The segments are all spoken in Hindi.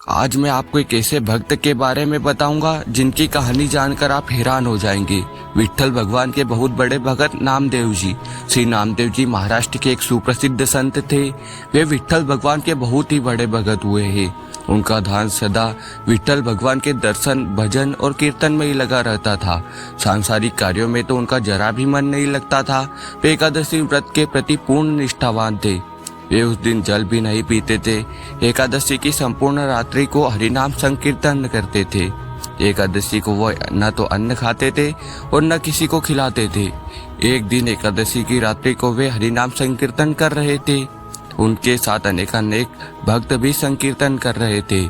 आज मैं आपको एक ऐसे भक्त के बारे में बताऊंगा जिनकी कहानी जानकर आप हैरान हो जाएंगे। विट्ठल भगवान के बहुत बड़े भगत नामदेव जी। श्री नामदेव जी महाराष्ट्र के एक सुप्रसिद्ध संत थे। वे विट्ठल भगवान के बहुत ही बड़े भगत हुए हैं। उनका ध्यान सदा विट्ठल भगवान के दर्शन, भजन और कीर्तन में ही लगा रहता था। सांसारिक कार्यों में तो उनका जरा भी मन नहीं लगता था। वे एकादशी व्रत के प्रति पूर्ण निष्ठावान थे। वे उस दिन जल भी नहीं पीते थे। एकादशी की संपूर्ण रात्रि को हरिनाम संकीर्तन करते थे। एकादशी को वो न तो अन्न खाते थे और न किसी को खिलाते थे। एक दिन एकादशी की रात्रि को वे हरिनाम संकीर्तन कर रहे थे। उनके साथ अनेकानेक भक्त भी संकीर्तन कर रहे थे।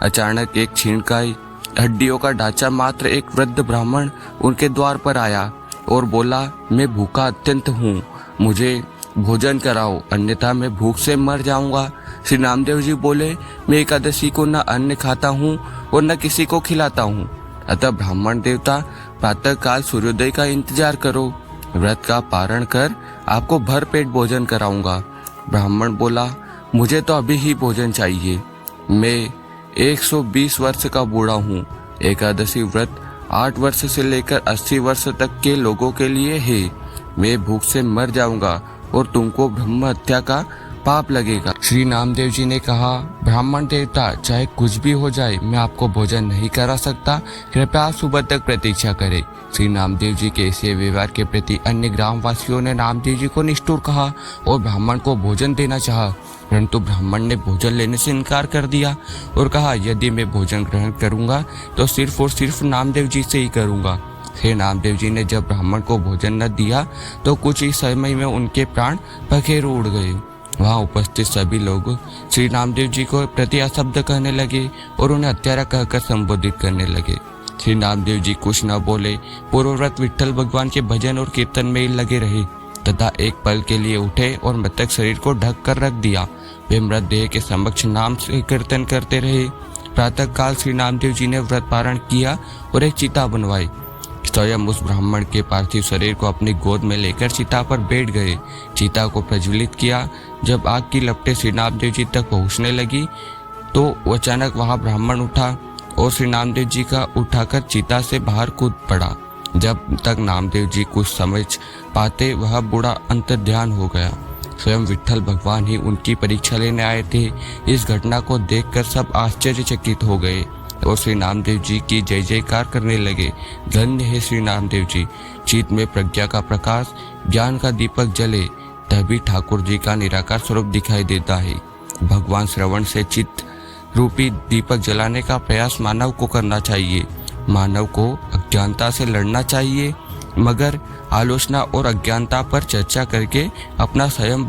अचानक एक क्षीणकाय हड्डियों का ढांचा मात्र एक वृद्ध ब्राह्मण उनके द्वार पर आया और बोला, मैं भूखा अत्यंत हूँ, मुझे भोजन कराओ, अन्यथा मैं भूख से मर जाऊंगा। श्री नामदेव जी बोले, मैं एकादशी को न अन्न खाता हूँ और न किसी को खिलाता हूँ, अतः ब्राह्मण देवता प्रातः काल सूर्योदय का इंतजार करो। व्रत का पारण कर आपको भर पेट भोजन कराऊंगा। ब्राह्मण बोला, मुझे तो अभी ही भोजन चाहिए, मैं 120 वर्ष का बूढ़ा हूँ। एकादशी व्रत 8 वर्ष से लेकर 80 वर्ष तक के लोगों के लिए है। मैं भूख से मर जाऊंगा और तुमको ब्रह्म हत्या का पाप लगेगा। श्री नामदेव जी ने कहा, ब्राह्मण देवता चाहे कुछ भी हो जाए, मैं आपको भोजन नहीं करा सकता, कृपया आप सुबह तक प्रतीक्षा करें। श्री नामदेव जी के ऐसे व्यवहार के प्रति अन्य ग्रामवासियों ने नामदेव जी को निष्ठुर कहा और ब्राह्मण को भोजन देना चाहा, परंतु ब्राह्मण ने भोजन लेने से इनकार कर दिया और कहा, यदि मैं भोजन ग्रहण करूंगा तो सिर्फ और सिर्फ नामदेव जी से ही करूंगा। श्री नामदेव जी ने जब ब्राह्मण को भोजन न दिया तो कुछ ही समय में उनके प्राण पखेरु उड़ गए। वहां उपस्थित सभी लोग श्री नामदेव जी को प्रति अशब्द कहने लगे और उन्हें हत्यारा कहकर संबोधित करने लगे। श्री नामदेव जी कुछ न बोले, पूर्वव्रत विट्ठल भगवान के भजन और कीर्तन में ही लगे रहे तथा एक पल के लिए उठे और मृतक शरीर को ढक कर रख दिया। वे मृतदेह के समक्ष नाम से कीर्तन करते रहे। प्रातः काल श्री नामदेव जी ने व्रत पारण किया और एक चिता बनवाई। स्वयं उस ब्राह्मण के पार्थिव शरीर को अपनी गोद में लेकर चिता पर बैठ गए। चिता को प्रज्वलित किया। जब आग की लपटें श्री नामदेव जी तक पहुंचने लगी तो अचानक वहां ब्राह्मण उठा और श्री नामदेव जी का उठाकर चिता से बाहर कूद पड़ा। जब तक नामदेव जी कुछ समझ पाते वह बूढ़ा अंतर्ध्यान हो गया। स्वयं विट्ठल भगवान ही उनकी परीक्षा लेने आए थे। इस घटना को देखकर सब आश्चर्यचकित हो गए और श्री नामदेव जी की जय जयकार करने लगे। धन्य है श्री नामदेव जी, चित्त में प्रज्ञा का प्रकाश, ज्ञान का दीपक जले तभी ठाकुर जी का निराकार स्वरूप दिखाई देता है। भगवान श्रवण से चित्त रूपी दीपक जलाने का प्रयास मानव को करना चाहिए। मानव को अज्ञानता से लड़ना चाहिए, मगर आलोचना और अज्ञानता पर चर्चा करके अपना स्वयं